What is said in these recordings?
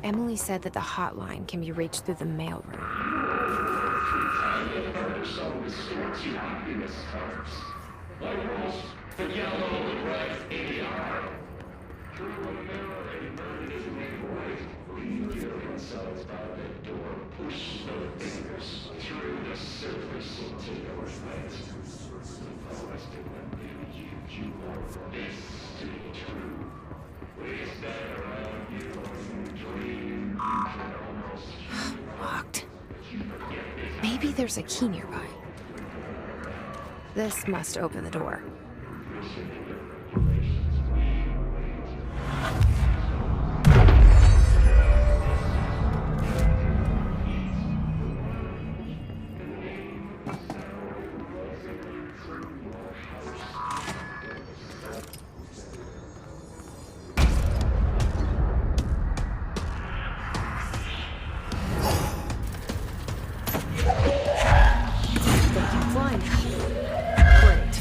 Emily said that the hotline can be reached through the mailroom. Locked. Maybe there's a key nearby. This must open the door. They can climb. Great.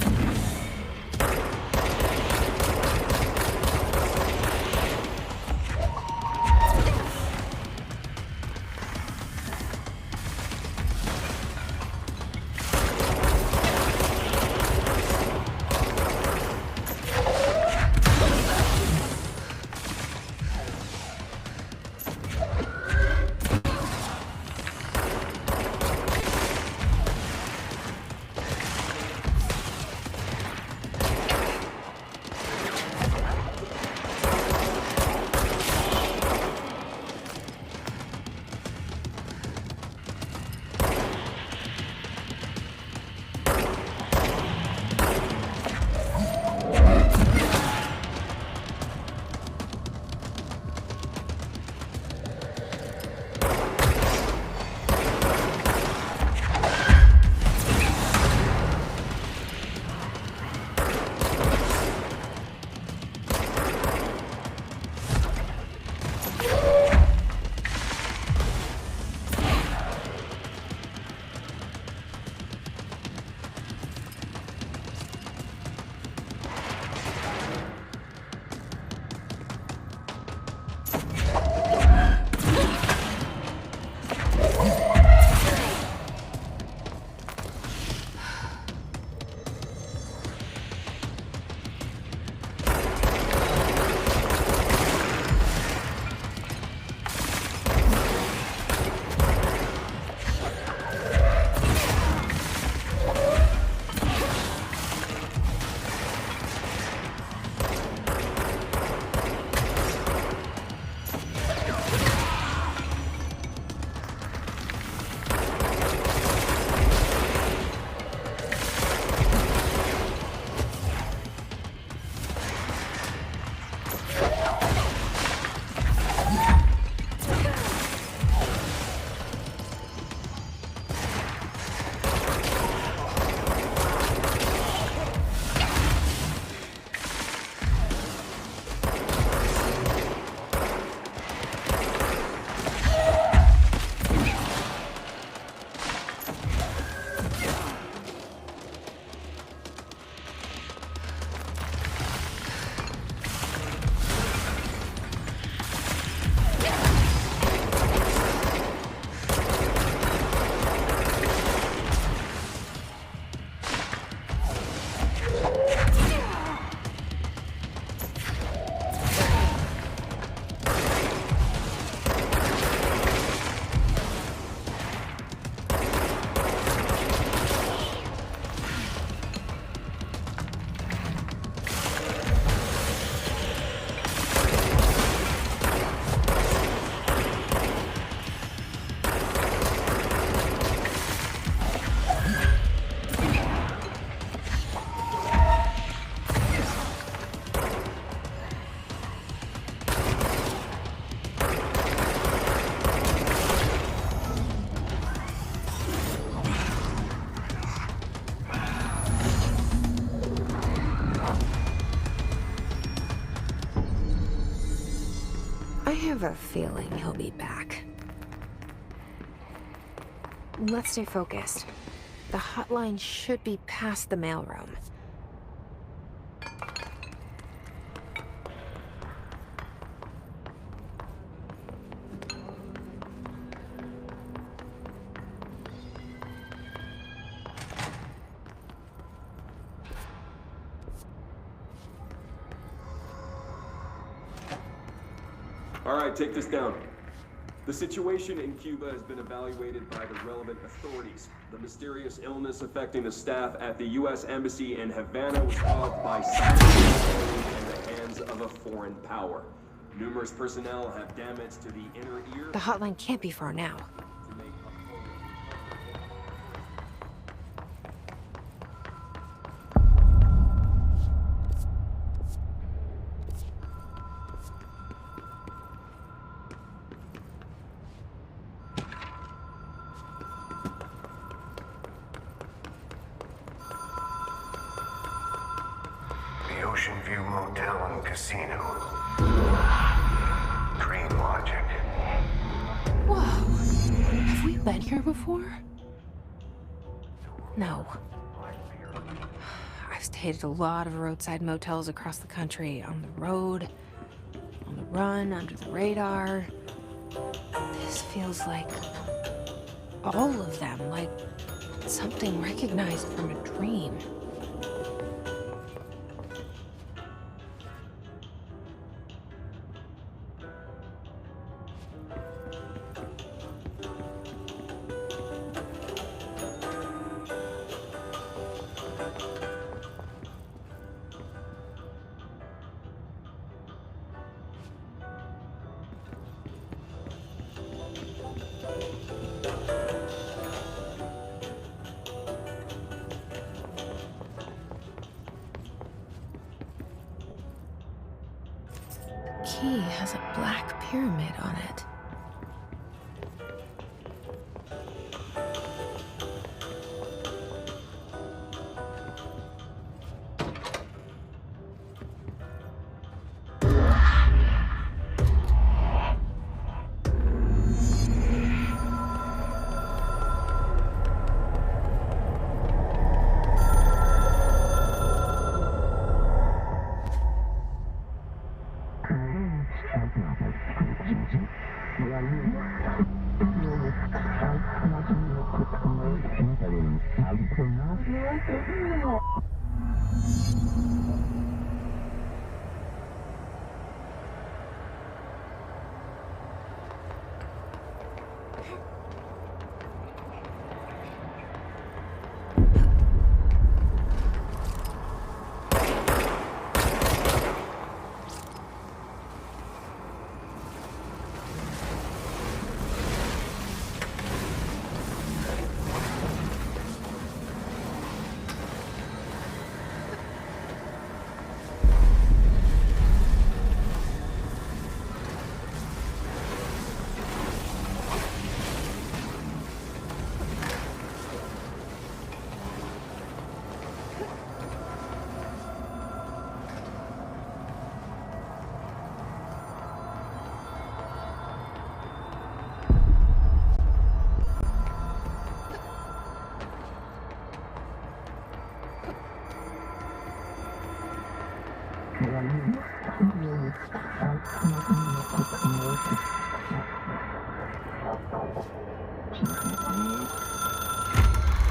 have a feeling he'll be back. Let's stay focused. The hotline should be past the mailroom. All right, take this down. The situation in Cuba has been evaluated by the relevant authorities. The mysterious illness affecting the staff at the U.S. Embassy in Havana was caused by cyber in the hands of a foreign power. Numerous personnel have damage to the inner ear. The hotline can't be far now. Ocean View Motel and Casino. Dream Logic. Whoa! Have we been here before? No. I've stayed at a lot of roadside motels across the country, on the road, on the run, under the radar. This feels like all of them, like something recognized from a dream. Key has a black pyramid on it.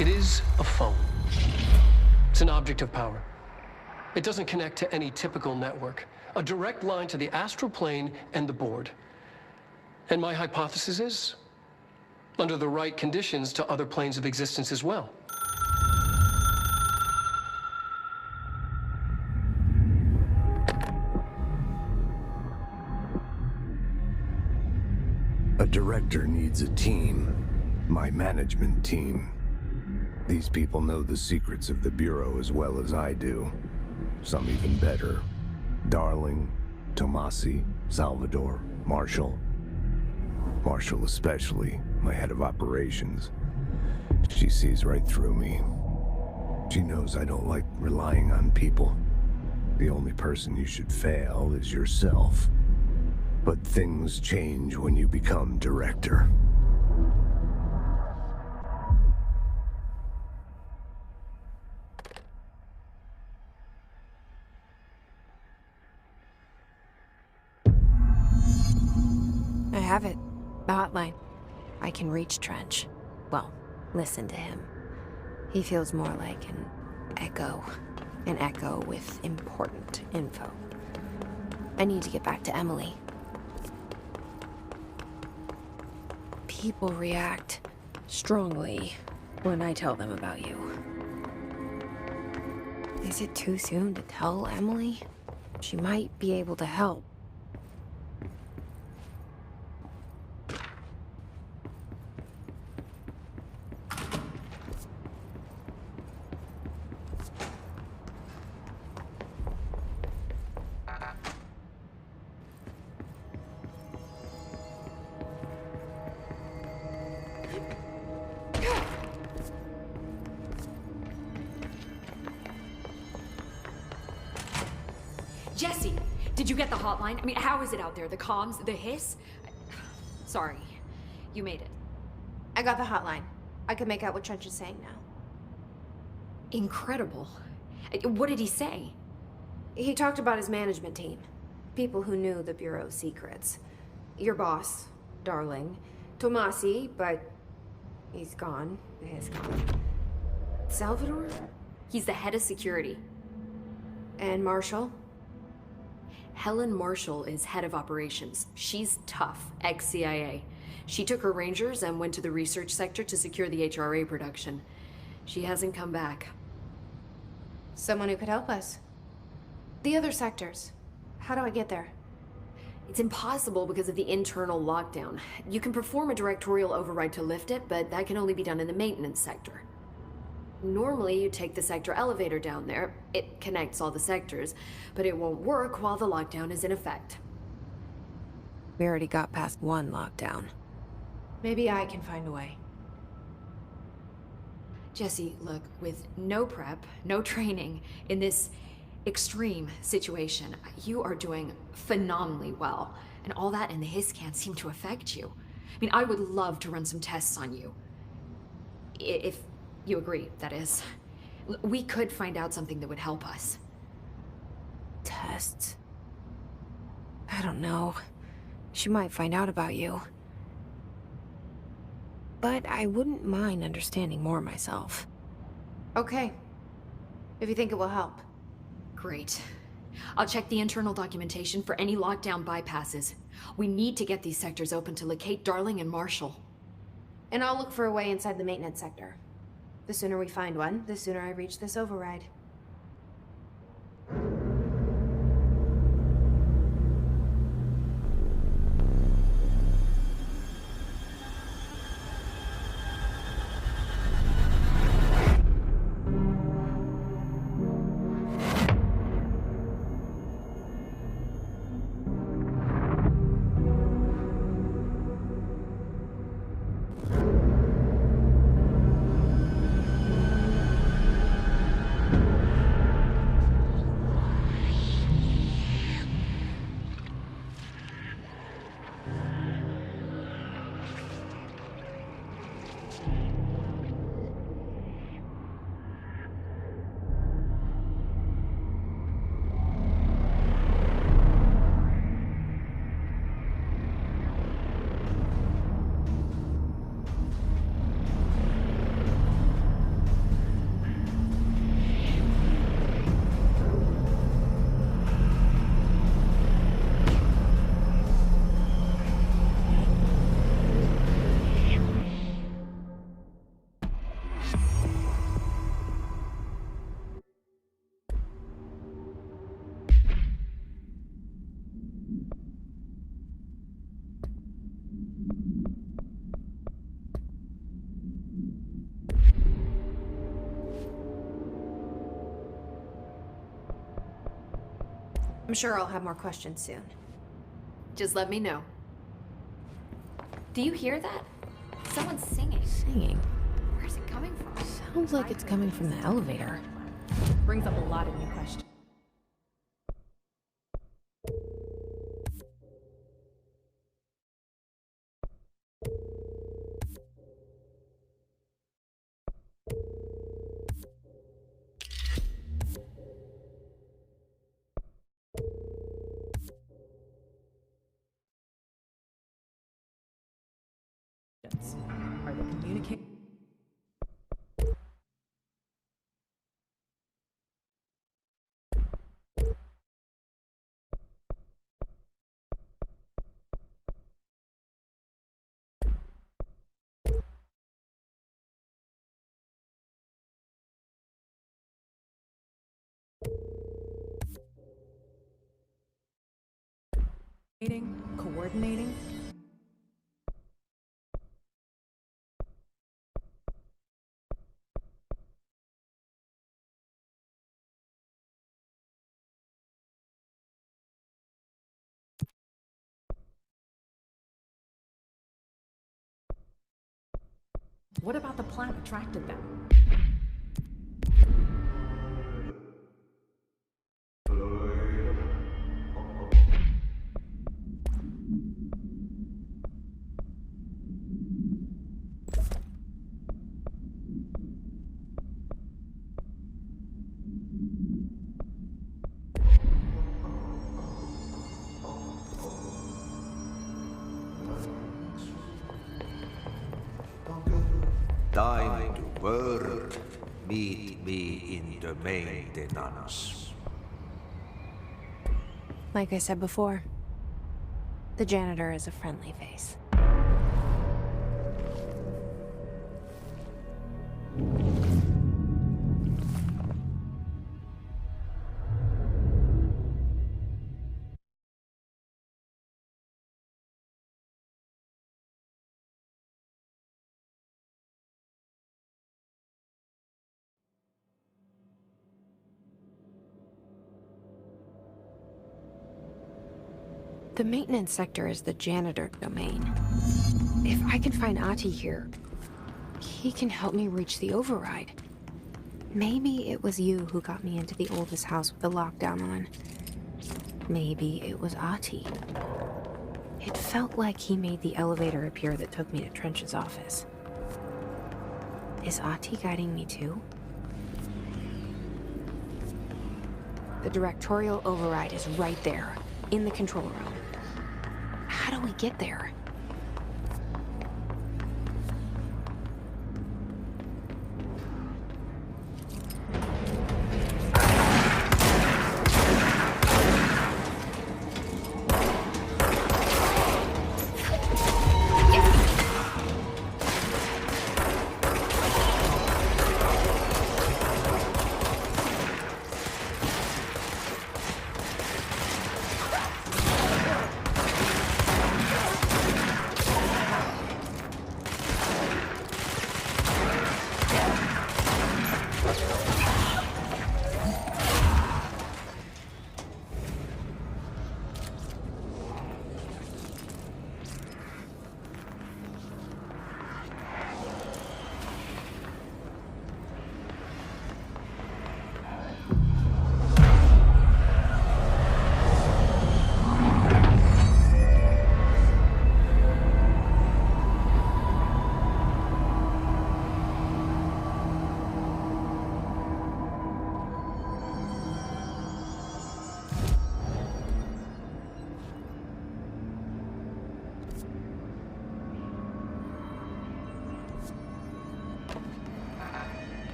It is a phone. It's an object of power. It doesn't connect to any typical network. A direct line to the astral plane and the board. And my hypothesis is, under the right conditions, to other planes of existence as well. A director needs a team. My management team. These people know the secrets of the Bureau as well as I do. Some even better. Darling, Tomasi, Salvador, Marshall. Marshall especially, my head of operations. She sees right through me. She knows I don't like relying on people. The only person you should fail is yourself. But things change when you become director. I have it. The hotline. I can reach Trench. Well, listen to him. He feels more like an echo. An echo with important info. I need to get back to Emily. People react strongly when I tell them about you. Is it too soon to tell Emily? She might be able to help. Jesse, did you get the hotline? I mean, how is it out there? The comms, the hiss? Sorry, you made it. I got the hotline. I can make out what Trench is saying now. Incredible. What did he say? He talked about his management team. People who knew the Bureau's secrets. Your boss, Darling. Tomasi, but he's gone. He's gone. Salvador? He's the head of security. And Marshall? Helen Marshall is head of operations. She's tough, ex-CIA. She took her Rangers and went to the research sector to secure the HRA production. She hasn't come back. Someone who could help us. The other sectors. How do I get there? It's impossible because of the internal lockdown. You can perform a directorial override to lift it, but that can only be done in the maintenance sector. Normally, you take the sector elevator down there. It connects all the sectors, but it won't work while the lockdown is in effect. We already got past one lockdown. Maybe I can find a way. Jesse, look, with no prep, no training, in this extreme situation, you are doing phenomenally well. And all that and the hiss can't seem to affect you. I mean, I would love to run some tests on you. If you agree, that is. We could find out something that would help us. Tests? I don't know. She might find out about you. But I wouldn't mind understanding more myself. Okay. If you think it will help. Great. I'll check the internal documentation for any lockdown bypasses. We need to get these sectors open to locate Darling and Marshall. And I'll look for a way inside the maintenance sector. The sooner we find one, the sooner I reach this override. I'm sure I'll have more questions soon. Just let me know. Do you hear that? Someone's singing. Singing? Where's it coming from? Sounds like it's coming from the elevator. Brings up a lot of new questions. Coordinating. What about the plant attracted them? Time to work. Meet me in the maintenance. Like I said before, the janitor is a friendly face. The maintenance sector is the janitor domain. If I can find Ahti here, he can help me reach the override. Maybe it was you who got me into the oldest house with the lockdown on. Maybe it was Ahti. It felt like he made the elevator appear that took me to Trench's office. Is Ahti guiding me too? The directorial override is right there, in the control room. How do we get there?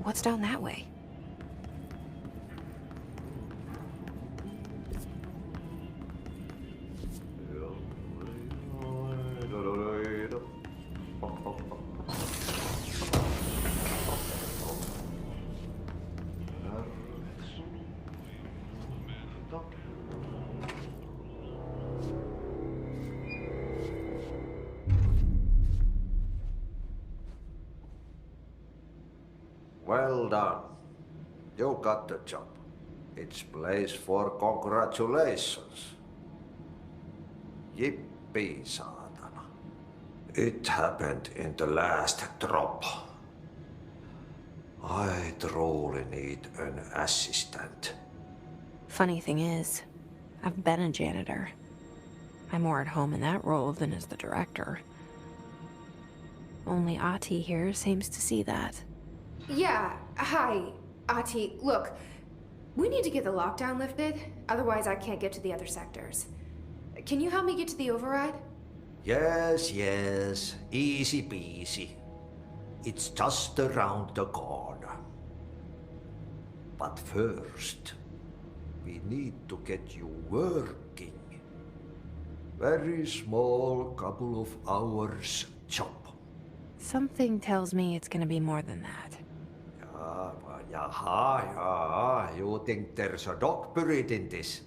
What's down that way? Well done. You got the job. It's place for congratulations. Yippee, son. It happened in the last drop. I truly need an assistant. Funny thing is, I've been a janitor. I'm more at home in that role than as the director. Only Ahti here seems to see that. Yeah, hi, Ahti. Look, we need to get the lockdown lifted, otherwise I can't get to the other sectors. Can you help me get to the override? Yes, easy peasy. It's just around the corner. But first, we need to get you working. Very small, couple of hours job. Something tells me it's gonna be more than that. Yeah, you think there's a dog buried in this?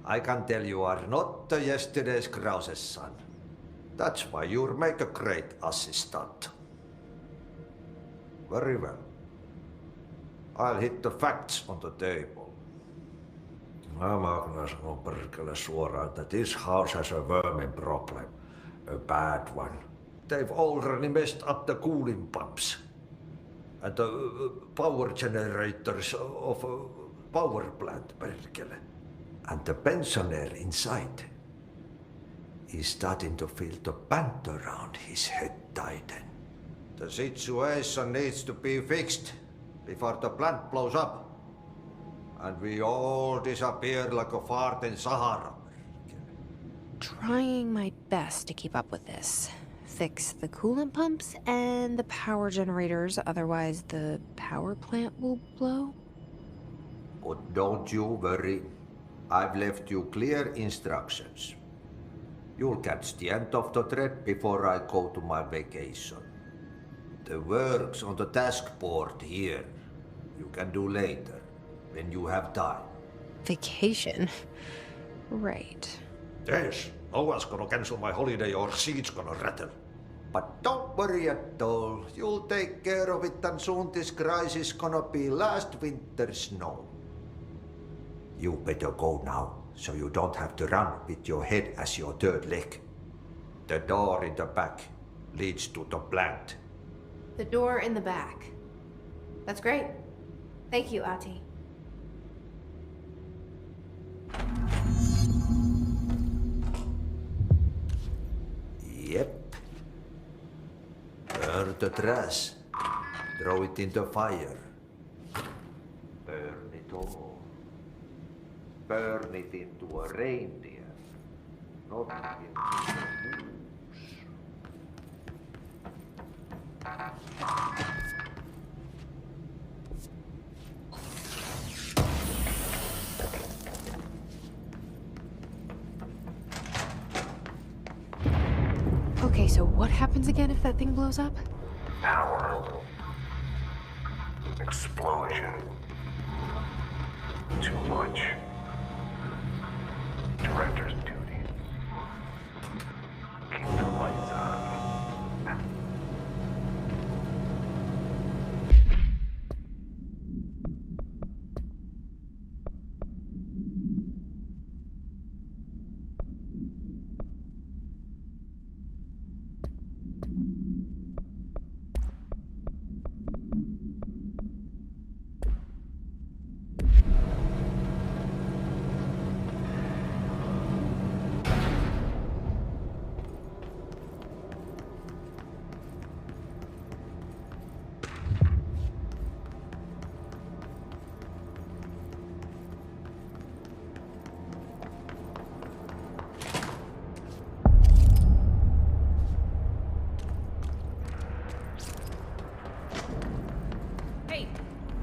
I can tell you are not yesterday's Krause's son. That's why you'll make a great assistant. Very well. I'll hit the facts on the table. Mä kyllä sanon perkele suoraan, että this house has a vermin problem. A bad one. They've already messed up the cooling pumps. And the power generators of a power plant, perkele. And the pensioner inside is starting to feel the band around his head tighten. The situation needs to be fixed before the plant blows up. And we all disappear like a fart in Sahara. Trying my best to keep up with this. Fix the coolant pumps and the power generators, otherwise the power plant will blow. But don't you worry. I've left you clear instructions. You'll catch the end of the thread before I go to my vacation. The work's on the task board here. You can do later, when you have time. Vacation? Right. Yes, no one's gonna cancel my holiday or seat's gonna rattle. But don't worry at all. You'll take care of it and soon this crisis gonna be last winter's snow. You better go now, so you don't have to run with your head as your third leg. The door in the back leads to the plant. The door in the back. That's great. Thank you, Ahti. Yep. Burn the trash. Throw it in the fire. Burn it all. Burn it into a reindeer, not into a moose. Okay, so what happens again if that thing blows up? Power. Explosion. Too much. Director's duty. Keep the lights on.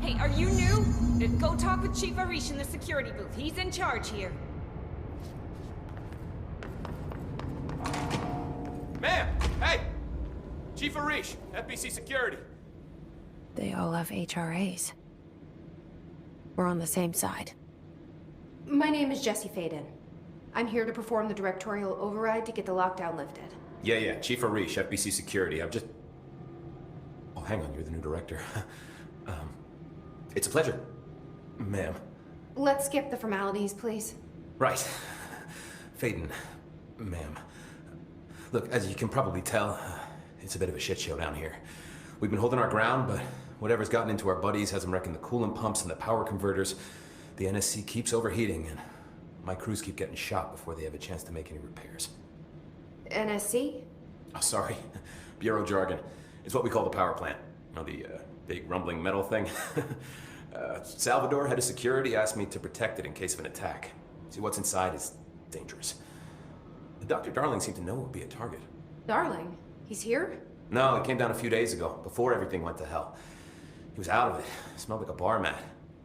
Hey, are you new? Go talk with Chief Arish in the security booth. He's in charge here. Ma'am! Hey! Chief Arish, FBC Security. They all have HRAs. We're on the same side. My name is Jesse Faden. I'm here to perform the directorial override to get the lockdown lifted. Yeah, Chief Arish, FBC Security. I'm just... Oh, hang on, you're the new director. It's a pleasure, ma'am. Let's skip the formalities, please. Right. Faden, ma'am. Look, as you can probably tell, it's a bit of a shit show down here. We've been holding our ground, but whatever's gotten into our buddies has them wrecking the coolant pumps and the power converters. The NSC keeps overheating, and my crews keep getting shot before they have a chance to make any repairs. NSC? Oh, sorry. Bureau jargon. It's what we call the power plant. You know, the big rumbling metal thing? Salvador, head of security, asked me to protect it in case of an attack. See, what's inside is dangerous. Dr. Darling seemed to know it would be a target. Darling? He's here? No, he came down a few days ago, before everything went to hell. He was out of it. Smelled like a bar mat.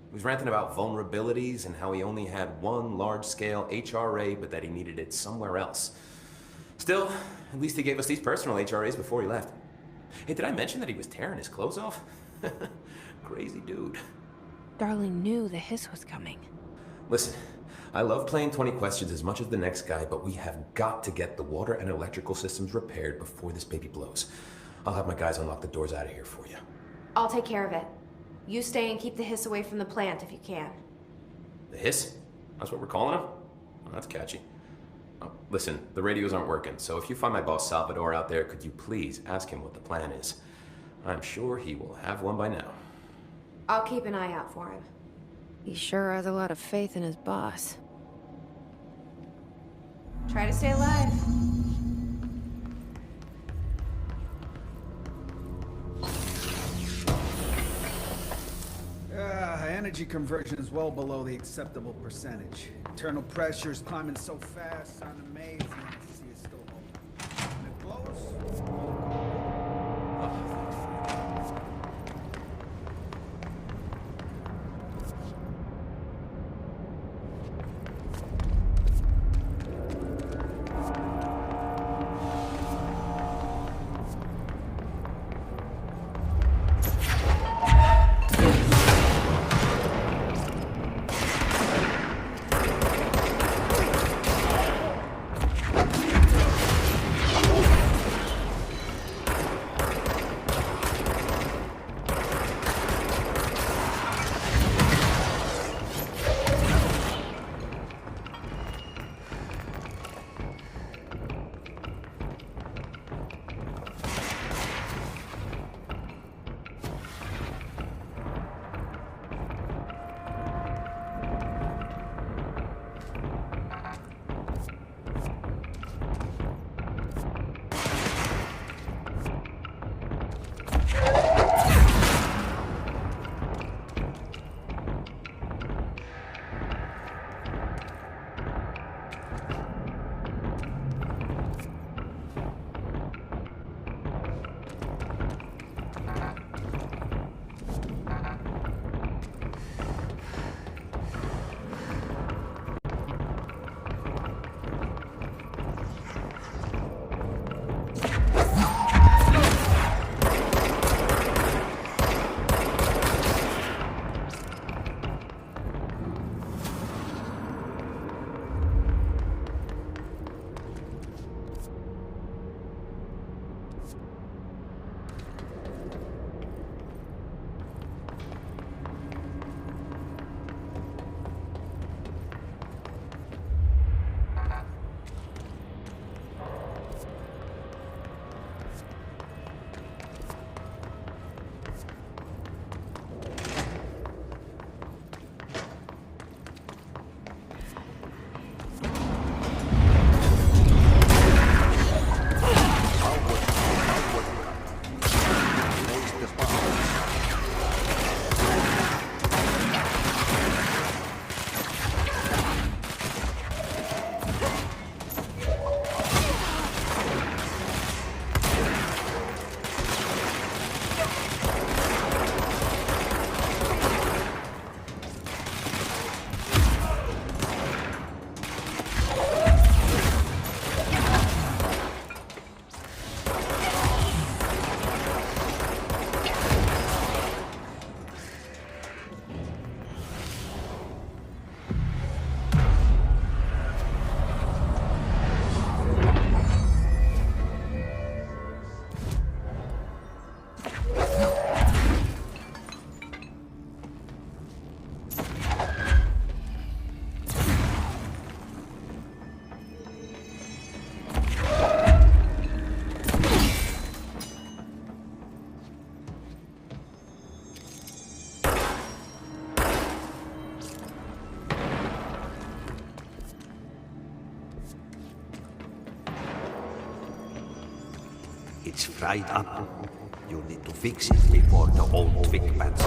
He was ranting about vulnerabilities and how he only had one large-scale HRA, but that he needed it somewhere else. Still, at least he gave us these personal HRAs before he left. Hey, did I mention that he was tearing his clothes off? Crazy dude. Darling knew the hiss was coming. Listen, I love playing 20 questions as much as the next guy, but we have got to get the water and electrical systems repaired before this baby blows. I'll have my guys unlock the doors out of here for you. I'll take care of it. You stay and keep the hiss away from the plant if you can. The hiss? That's what we're calling him? Oh, that's catchy. Oh, listen, the radios aren't working, so if you find my boss Salvador out there, could you please ask him what the plan is? I'm sure he will have one by now. I'll keep an eye out for him. He sure has a lot of faith in his boss. Try to stay alive. Energy conversion is well below the acceptable percentage. Internal pressure is climbing so fast, I'm amazed the NSC is still open. When it blows... It's fried up. You need to fix it before the old Vic bats